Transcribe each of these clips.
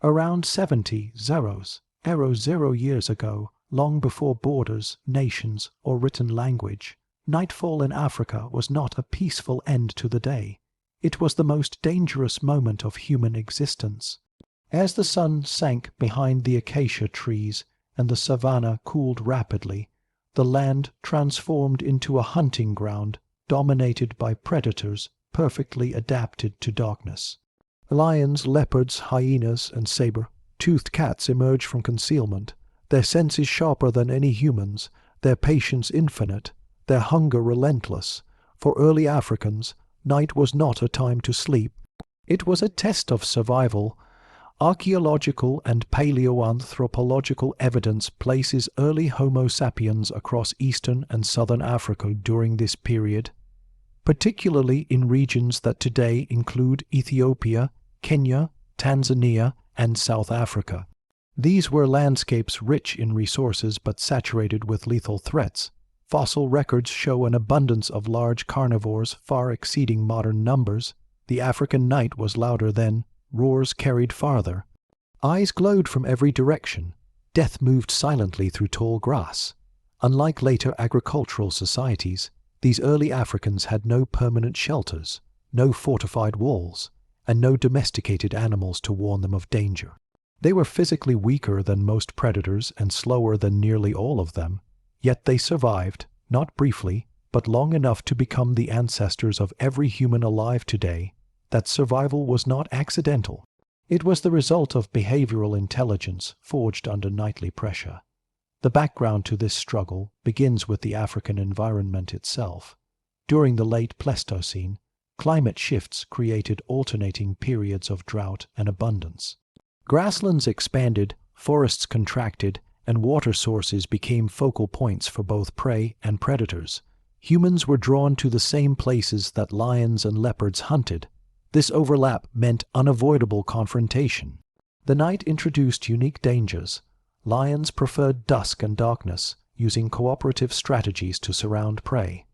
Around 70 years ago, long before borders, nations, or written language, nightfall in Africa was not a peaceful end to the day. It was the most dangerous moment of human existence. As the sun sank behind the acacia trees and the savanna cooled rapidly, the land transformed into a hunting ground dominated by predators perfectly adapted to darkness. Lions, leopards, hyenas, and saber-toothed cats emerge from concealment, their senses sharper than any human's, their patience infinite, their hunger relentless. For early Africans, night was not a time to sleep. It was a test of survival. Archaeological and paleoanthropological evidence places early Homo sapiens across eastern and southern Africa during this period, particularly in regions that today include Ethiopia, Kenya, Tanzania, and South Africa. These were landscapes rich in resources but saturated with lethal threats. Fossil records show an abundance of large carnivores far exceeding modern numbers. The African night was louder then, roars carried farther. Eyes glowed from every direction. Death moved silently through tall grass. Unlike later agricultural societies, these early Africans had no permanent shelters, no fortified walls, and no domesticated animals to warn them of danger. They were physically weaker than most predators and slower than nearly all of them, yet they survived, not briefly, but long enough to become the ancestors of every human alive today. That survival was not accidental. It was the result of behavioral intelligence forged under nightly pressure. The background to this struggle begins with the African environment itself. During the late Pleistocene, climate shifts created alternating periods of drought and abundance. Grasslands expanded, forests contracted, and water sources became focal points for both prey and predators. Humans were drawn to the same places that lions and leopards hunted. This overlap meant unavoidable confrontation. The night introduced unique dangers. Lions preferred dusk and darkness, using cooperative strategies to surround prey.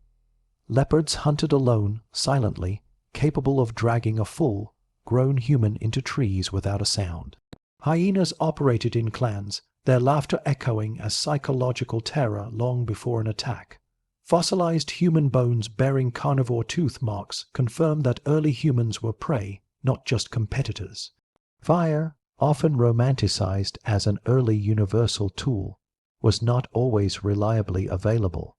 Leopards hunted alone, silently, capable of dragging a full, grown human into trees without a sound. Hyenas operated in clans, their laughter echoing as psychological terror long before an attack. Fossilized human bones bearing carnivore tooth marks confirm that early humans were prey, not just competitors. Fire, often romanticized as an early universal tool, was not always reliably available.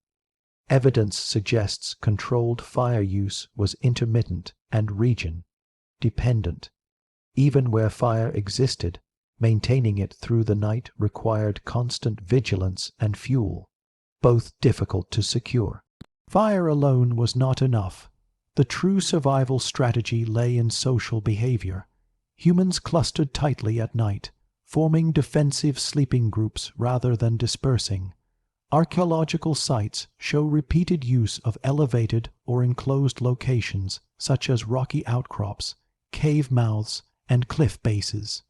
Evidence suggests controlled fire use was intermittent and region-dependent. Even where fire existed, maintaining it through the night required constant vigilance and fuel, both difficult to secure. Fire alone was not enough. The true survival strategy lay in social behavior. Humans clustered tightly at night, forming defensive sleeping groups rather than dispersing. Archaeological sites show repeated use of elevated or enclosed locations such as rocky outcrops, cave mouths, and cliff bases.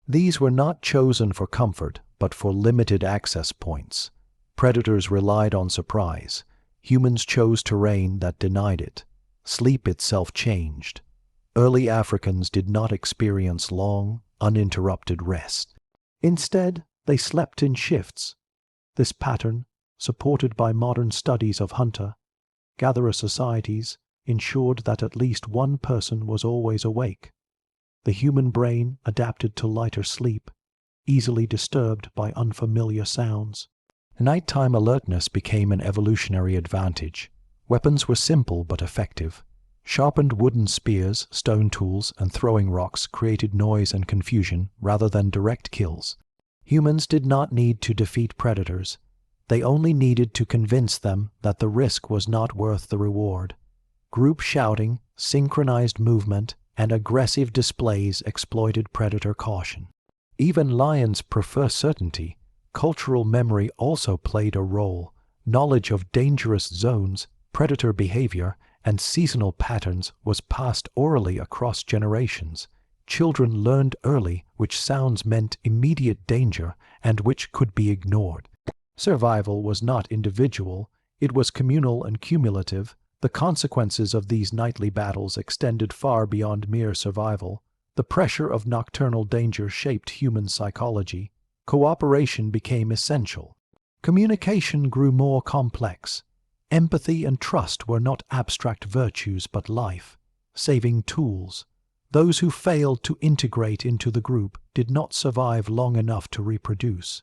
These were not chosen for comfort, but for limited access points. Predators relied on surprise. Humans chose terrain that denied it. Sleep itself changed. Early Africans did not experience long, uninterrupted rest. Instead, they slept in shifts. This pattern, supported by modern studies of hunter-gatherer societies, ensured that at least one person was always awake. The human brain adapted to lighter sleep, easily disturbed by unfamiliar sounds. Nighttime alertness became an evolutionary advantage. Weapons were simple but effective. Sharpened wooden spears, stone tools, and throwing rocks created noise and confusion rather than direct kills. Humans did not need to defeat predators. They only needed to convince them that the risk was not worth the reward. Group shouting, synchronized movement, and aggressive displays exploited predator caution. Even lions prefer certainty. Cultural memory also played a role. Knowledge of dangerous zones, predator behavior, and seasonal patterns was passed orally across generations. Children learned early which sounds meant immediate danger and which could be ignored. Survival was not individual, it was communal and cumulative. The consequences of these nightly battles extended far beyond mere survival. The pressure of nocturnal danger shaped human psychology. Cooperation became essential. Communication grew more complex. Empathy and trust were not abstract virtues but life-saving tools. Those who failed to integrate into the group did not survive long enough to reproduce.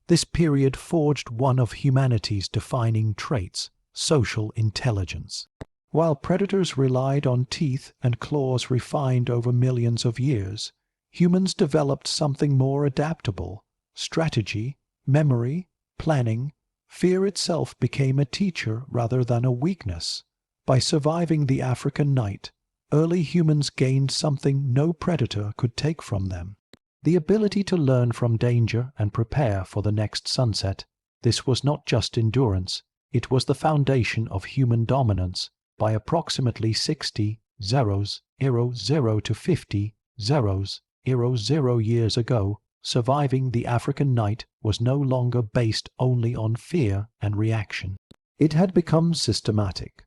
This period forged one of humanity's defining traits: social intelligence. While predators relied on teeth and claws refined over millions of years, humans developed something more adaptable: strategy, memory, planning. Fear itself became a teacher rather than a weakness. By surviving the African night, early humans gained something no predator could take from them: the ability to learn from danger and prepare for the next sunset. This was not just endurance, it was the foundation of human dominance. By approximately 60,000 to 50,000 years ago, surviving the African night was no longer based only on fear and reaction. It had become systematic.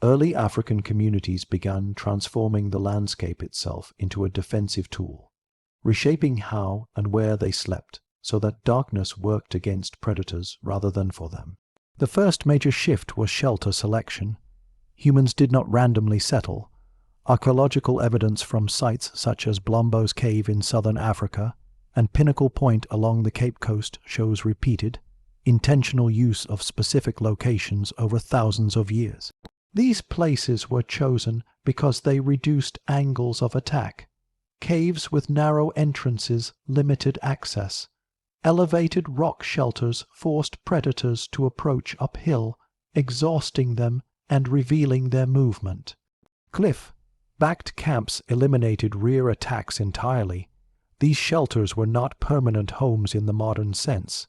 Early African communities began transforming the landscape itself into a defensive tool, reshaping how and where they slept so that darkness worked against predators rather than for them. The first major shift was shelter selection. Humans did not randomly settle. Archaeological evidence from sites such as Blombo's Cave in southern Africa and Pinnacle Point along the Cape Coast shows repeated, intentional use of specific locations over thousands of years. These places were chosen because they reduced angles of attack. Caves with narrow entrances limited access. Elevated rock shelters forced predators to approach uphill, exhausting them and revealing their movement. Cliff-backed camps eliminated rear attacks entirely. These shelters were not permanent homes in the modern sense.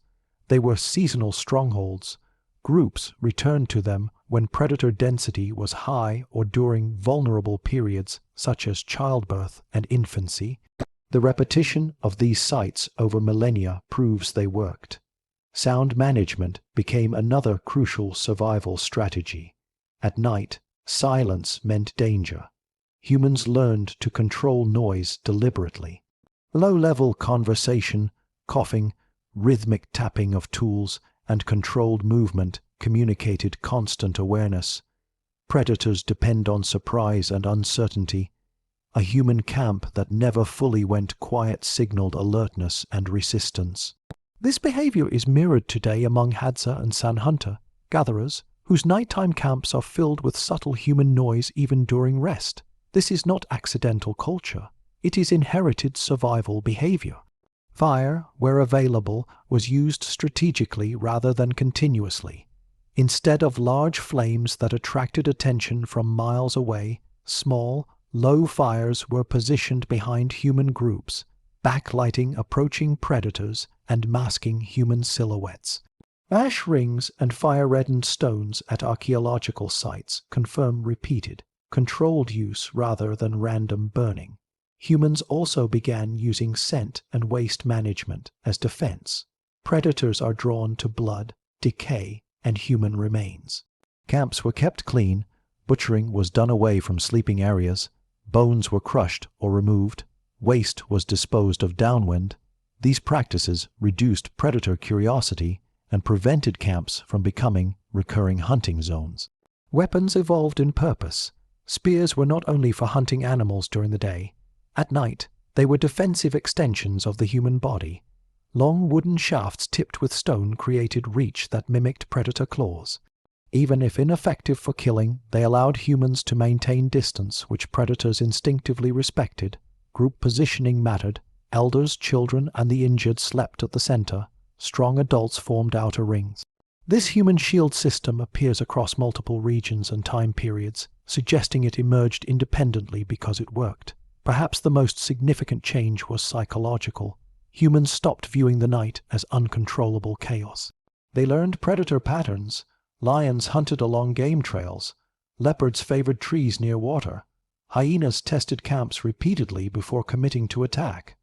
They were seasonal strongholds. Groups returned to them when predator density was high or during vulnerable periods such as childbirth and infancy. The repetition of these sites over millennia proves they worked. Sound management became another crucial survival strategy. At night, silence meant danger. Humans learned to control noise deliberately. Low-level conversation, coughing, rhythmic tapping of tools, and controlled movement communicated constant awareness. Predators depend on surprise and uncertainty. A human camp that never fully went quiet signaled alertness and resistance. This behavior is mirrored today among Hadza and San Hunter gatherers, whose nighttime camps are filled with subtle human noise even during rest. This is not accidental culture. It is inherited survival behavior. Fire, where available, was used strategically rather than continuously. Instead of large flames that attracted attention from miles away, small, low fires were positioned behind human groups, backlighting approaching predators and masking human silhouettes. Ash rings and fire-reddened stones at archaeological sites confirm repeated, controlled use rather than random burning. Humans also began using scent and waste management as defense. Predators are drawn to blood, decay, and human remains. Camps were kept clean, butchering was done away from sleeping areas, bones were crushed or removed, waste was disposed of downwind. These practices reduced predator curiosity and prevented camps from becoming recurring hunting zones. Weapons evolved in purpose. Spears were not only for hunting animals during the day. At night, they were defensive extensions of the human body. Long wooden shafts tipped with stone created reach that mimicked predator claws. Even if ineffective for killing, they allowed humans to maintain distance, which predators instinctively respected. Group positioning mattered. Elders, children, and the injured slept at the center. Strong adults formed outer rings. This human shield system appears across multiple regions and time periods, suggesting it emerged independently because it worked. Perhaps the most significant change was psychological. Humans stopped viewing the night as uncontrollable chaos. They learned predator patterns. Lions hunted along game trails. Leopards favored trees near water. Hyenas tested camps repeatedly before committing to attack.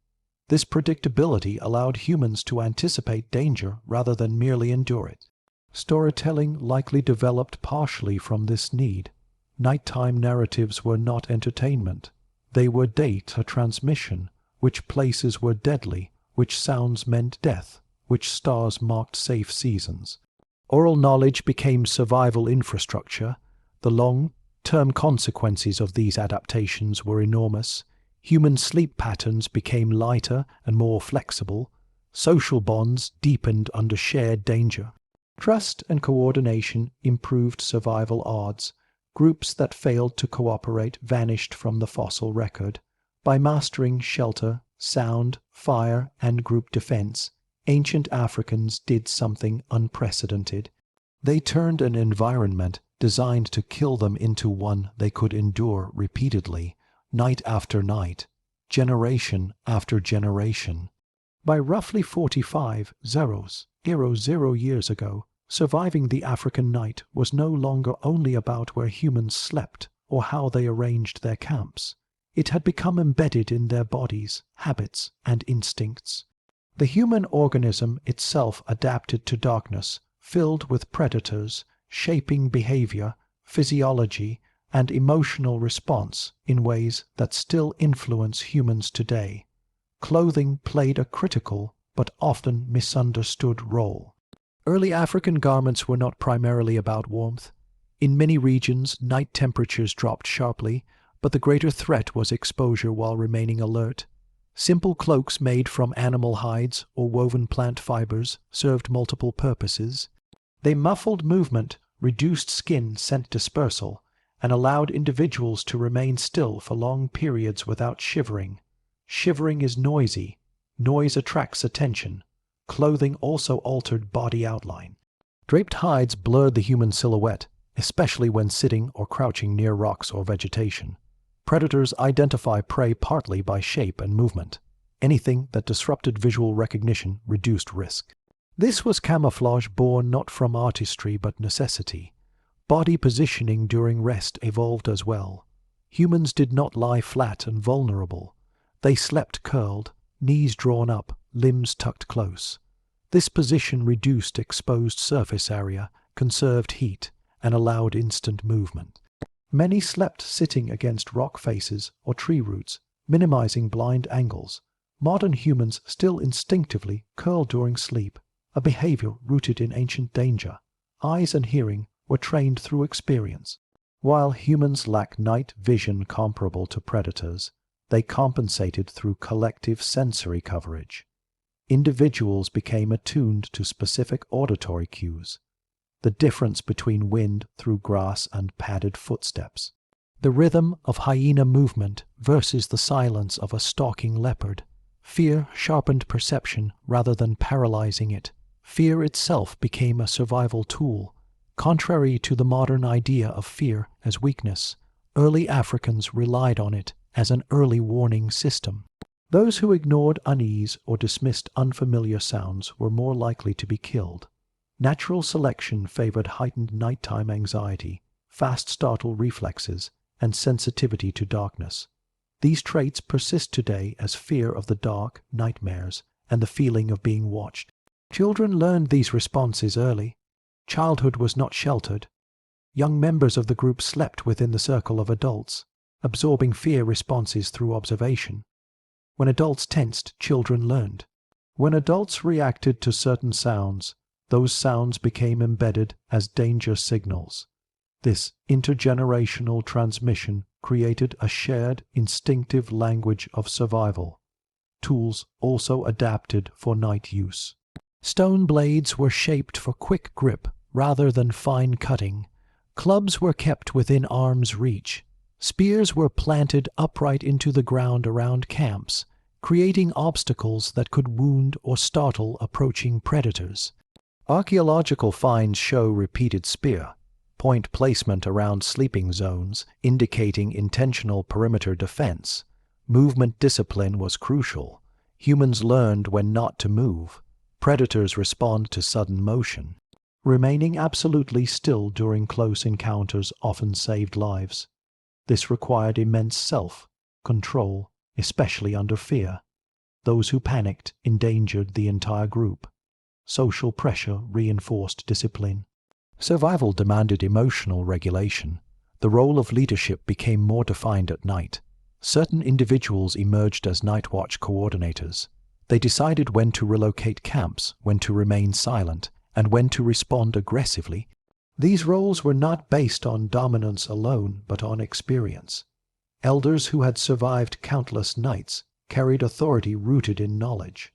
This predictability allowed humans to anticipate danger rather than merely endure it. Storytelling likely developed partially from this need. Nighttime narratives were not entertainment. They were data transmission, which places were deadly, which sounds meant death, which stars marked safe seasons. Oral knowledge became survival infrastructure. The long-term consequences of these adaptations were enormous. Human sleep patterns became lighter and more flexible. Social bonds deepened under shared danger. Trust and coordination improved survival odds. Groups that failed to cooperate vanished from the fossil record. By mastering shelter, sound, fire, and group defense, ancient Africans did something unprecedented. They turned an environment designed to kill them into one they could endure repeatedly, night after night, generation after generation. By roughly 45,000 years ago, surviving the African night was no longer only about where humans slept or how they arranged their camps. It had become embedded in their bodies, habits, and instincts. The human organism itself adapted to darkness, filled with predators, shaping behavior, physiology, and emotional response in ways that still influence humans today. Clothing played a critical but often misunderstood role. Early African garments were not primarily about warmth. In many regions, night temperatures dropped sharply, but the greater threat was exposure while remaining alert. Simple cloaks made from animal hides or woven plant fibers served multiple purposes. They muffled movement, reduced skin scent dispersal, and allowed individuals to remain still for long periods without shivering. Shivering is noisy. Noise attracts attention. Clothing also altered body outline. Draped hides blurred the human silhouette, especially when sitting or crouching near rocks or vegetation. Predators identify prey partly by shape and movement. Anything that disrupted visual recognition reduced risk. This was camouflage born not from artistry but necessity. Body positioning during rest evolved as well. Humans did not lie flat and vulnerable. They slept curled, knees drawn up, limbs tucked close. This position reduced exposed surface area, conserved heat, and allowed instant movement. Many slept sitting against rock faces or tree roots, minimizing blind angles. Modern humans still instinctively curl during sleep, a behavior rooted in ancient danger. Eyes and hearing were trained through experience. While humans lack night vision comparable to predators, they compensated through collective sensory coverage. Individuals became attuned to specific auditory cues. The difference between wind through grass and padded footsteps. The rhythm of hyena movement versus the silence of a stalking leopard. Fear sharpened perception rather than paralyzing it. Fear itself became a survival tool. Contrary to the modern idea of fear as weakness, early Africans relied on it as an early warning system. Those who ignored unease or dismissed unfamiliar sounds were more likely to be killed. Natural selection favored heightened nighttime anxiety, fast startle reflexes, and sensitivity to darkness. These traits persist today as fear of the dark, nightmares, and the feeling of being watched. Children learned these responses early. Childhood was not sheltered. Young members of the group slept within the circle of adults, absorbing fear responses through observation. When adults tensed, children learned. When adults reacted to certain sounds, those sounds became embedded as danger signals. This intergenerational transmission created a shared instinctive language of survival. Tools also adapted for night use. Stone blades were shaped for quick grip rather than fine cutting. Clubs were kept within arm's reach. Spears were planted upright into the ground around camps, creating obstacles that could wound or startle approaching predators. Archaeological finds show repeated spear point placement around sleeping zones, indicating intentional perimeter defense. Movement discipline was crucial. Humans learned when not to move. Predators respond to sudden motion. Remaining absolutely still during close encounters often saved lives. This required immense self-control, especially under fear. Those who panicked endangered the entire group. Social pressure reinforced discipline. Survival demanded emotional regulation. The role of leadership became more defined at night. certain individuals emerged as night watch coordinators. They decided when to relocate camps, when to remain silent, and when to respond aggressively. These roles were not based on dominance alone, but on experience. Elders who had survived countless nights carried authority rooted in knowledge.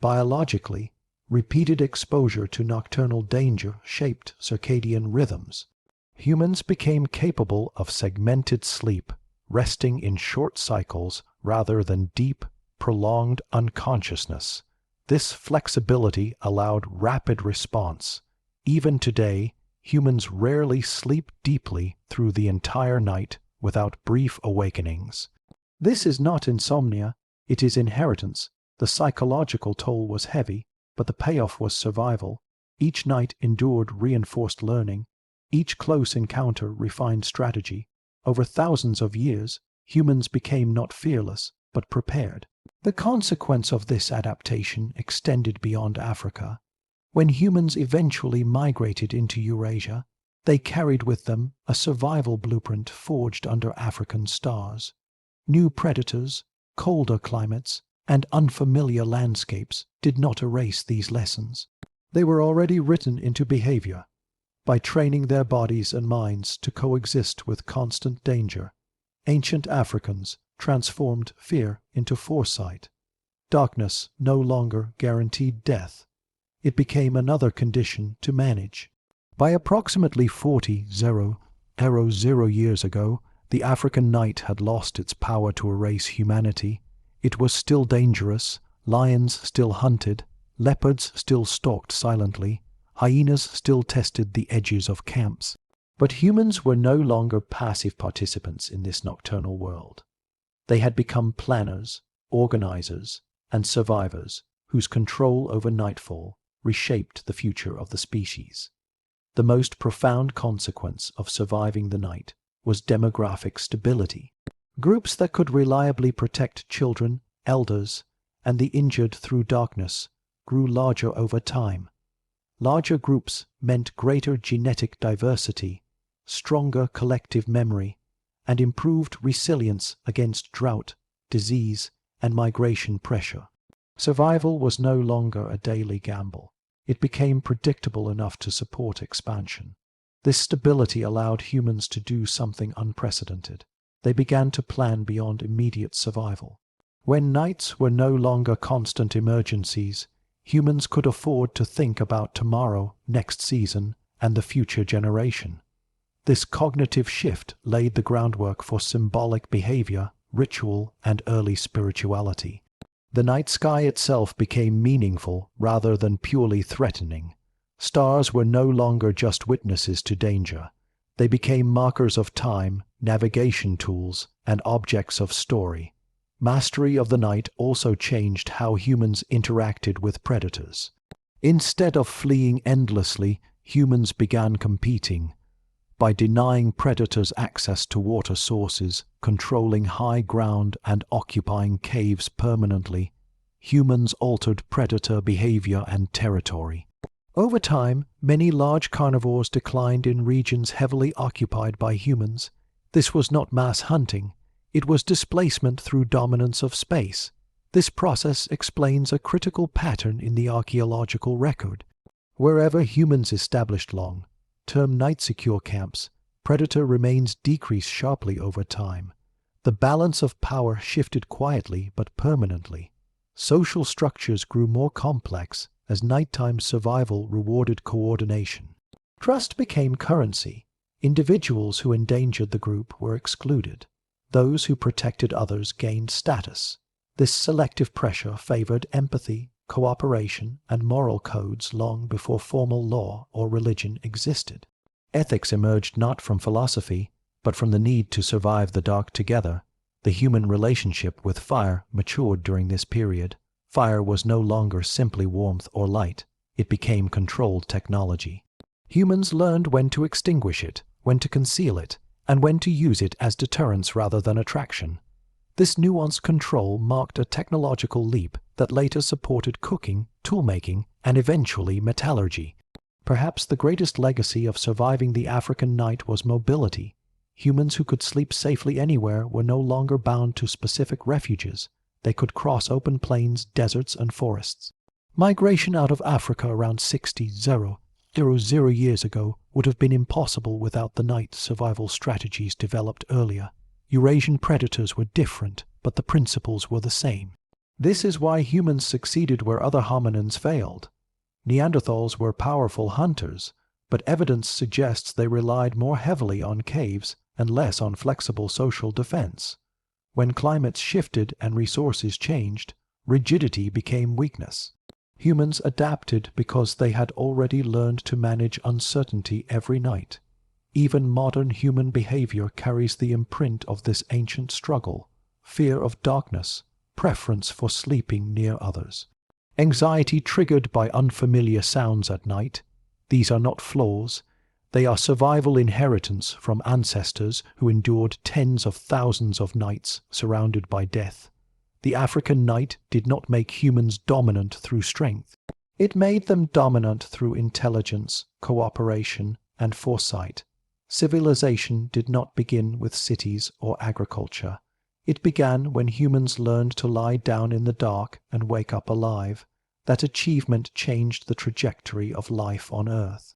Biologically, repeated exposure to nocturnal danger shaped circadian rhythms. Humans became capable of segmented sleep, resting in short cycles rather than deep, prolonged unconsciousness. This flexibility allowed rapid response. Even today, humans rarely sleep deeply through the entire night without brief awakenings. This is not insomnia, it is inheritance. The psychological toll was heavy, but the payoff was survival. Each night endured reinforced learning. Each close encounter refined strategy. Over thousands of years, humans became not fearless, but prepared. The consequence of this adaptation extended beyond Africa. When humans eventually migrated into Eurasia, they carried with them a survival blueprint forged under African stars. New predators, colder climates, and unfamiliar landscapes did not erase these lessons. They were already written into behavior. By training their bodies and minds to coexist with constant danger, ancient Africans transformed fear into foresight. Darkness no longer guaranteed death. It became another condition to manage. By approximately 40,000 years ago, the African night had lost its power to erase humanity. It was still dangerous, lions still hunted, leopards still stalked silently, hyenas still tested the edges of camps. But humans were no longer passive participants in this nocturnal world. They had become planners, organizers, and survivors whose control over nightfall reshaped the future of the species. The most profound consequence of surviving the night was demographic stability. Groups that could reliably protect children, elders, and the injured through darkness grew larger over time. Larger groups meant greater genetic diversity, stronger collective memory, and improved resilience against drought, disease, and migration pressure. Survival was no longer a daily gamble. It became predictable enough to support expansion. This stability allowed humans to do something unprecedented. They began to plan beyond immediate survival. When nights were no longer constant emergencies, humans could afford to think about tomorrow, next season, and the future generation. This cognitive shift laid the groundwork for symbolic behavior, ritual, and early spirituality. The night sky itself became meaningful rather than purely threatening. Stars were no longer just witnesses to danger. They became markers of time, navigation tools, and objects of story. Mastery of the night also changed how humans interacted with predators. Instead of fleeing endlessly, humans began competing. By denying predators access to water sources, controlling high ground, and occupying caves permanently, humans altered predator behavior and territory. Over time, many large carnivores declined in regions heavily occupied by humans. This was not mass hunting. It was displacement through dominance of space. This process explains a critical pattern in the archaeological record. Wherever humans established long-term night-secure camps, predator remains decreased sharply over time. The balance of power shifted quietly but permanently. Social structures grew more complex as nighttime survival rewarded coordination. Trust became currency. Individuals who endangered the group were excluded. Those who protected others gained status. This selective pressure favored empathy, cooperation, and moral codes long before formal law or religion existed. Ethics emerged not from philosophy, but from the need to survive the dark together. The human relationship with fire matured during this period. Fire was no longer simply warmth or light. It became controlled technology. Humans learned when to extinguish it, when to conceal it, and when to use it as deterrence rather than attraction. This nuanced control marked a technological leap that later supported cooking, toolmaking, and eventually metallurgy. Perhaps the greatest legacy of surviving the African night was mobility. Humans who could sleep safely anywhere were no longer bound to specific refuges. They could cross open plains, deserts, and forests. Migration out of Africa around 60,000 years ago would have been impossible without the night survival strategies developed earlier. Eurasian predators were different, but the principles were the same. This is why humans succeeded where other hominins failed. Neanderthals were powerful hunters, but evidence suggests they relied more heavily on caves and less on flexible social defense. When climates shifted and resources changed, rigidity became weakness. Humans adapted because they had already learned to manage uncertainty every night. Even modern human behavior carries the imprint of this ancient struggle: fear of darkness, preference for sleeping near others. Anxiety triggered by unfamiliar sounds at night. These are not flaws. They are survival inheritance from ancestors who endured tens of thousands of nights surrounded by death. The African night did not make humans dominant through strength. It made them dominant through intelligence, cooperation, and foresight. Civilization did not begin with cities or agriculture. It began when humans learned to lie down in the dark and wake up alive. That achievement changed the trajectory of life on Earth.